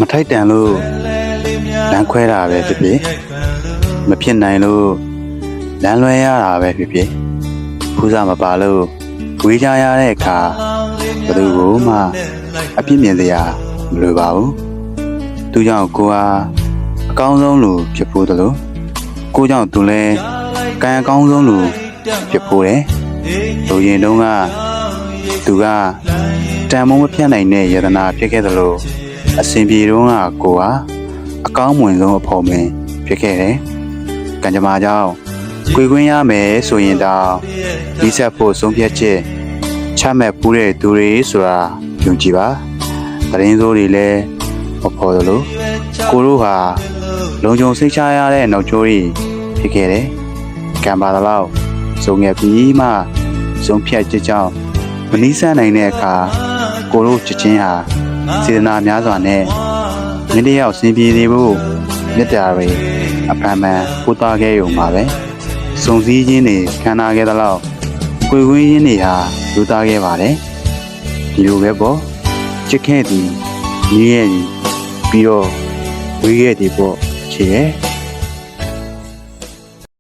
မထိုက်တန်လို့လမ်းခွဲတာပဲဖြစ်ဖြစ်မဖြစ်နိုင်လို့လမ်းလွဲရတာပဲဖြစ်ဖြစ်ဖူးစာမပါလို့ဝေးကြရတဲ့အခါဘယ်သူမှအပြစ်မြင်စရာမလိုပါဘူးသူကြောင့်ကိုဟာအကောင်းဆုံးလူဖြစ်ဖို့တလို့ကိုကြောင့်သူလည်းကံအကောင်းဆုံးလူဖြစ်ဖို့တယ်လူရင်တုန်းကသူကတန်မိုးမဖြတ်နိုင်တဲ့ယတနာဖြစ်ခဲ့သလိုအစဉ်ပြေတုန်းကကိုဟာအကောင်းမွန်ဆုံးအဖို့မင်းဖြစ်ခဲ့တယ်ကံကြမ္မာကြောင့်ကိုခွင့်ရမယ်ဆိုရင်တော့ဒီဆက်ဖို့ဆုံးဖြတ်ချက်ချမှတ်ပူးတဲ့သူတွေဆိုတာယုံကြည်ပါတရင်စိုးတွေလည်းမဖို့သလိုကိုတို့ဟာလုံခြုံစိတ်ချရတဲ့နောက်ချိုးကြီးဖြစ်ခဲ့တယ်ကံပါတော့စုံငယ်ပြီးမှဆုံးဖြတ်ချက်ကြောင့်မနီးစပ်နိုင်တဲ့အခါကိုတို့ချစ်ချင်းဟာစေတနာများစွာနဲ့မင်းတယောက်စင်ပြေနေဖို့မြတ်တာတွေအဖန်ဖန်ပို့သွားခဲ့ရုံပါပဲစုံစည်းခြင်းတွေခံနာခဲ့သလောက်ကိုယ်ခွင်းခြင်းတွေဟာလူသားခဲ့ပါတယ်ဒီလိုပဲပေါ့ချစ်ခဲ့သည်ညီရဲ့သည်ပြီးတော့ဝေးခဲ့သည်ပေါ့ချစ်ရဲ့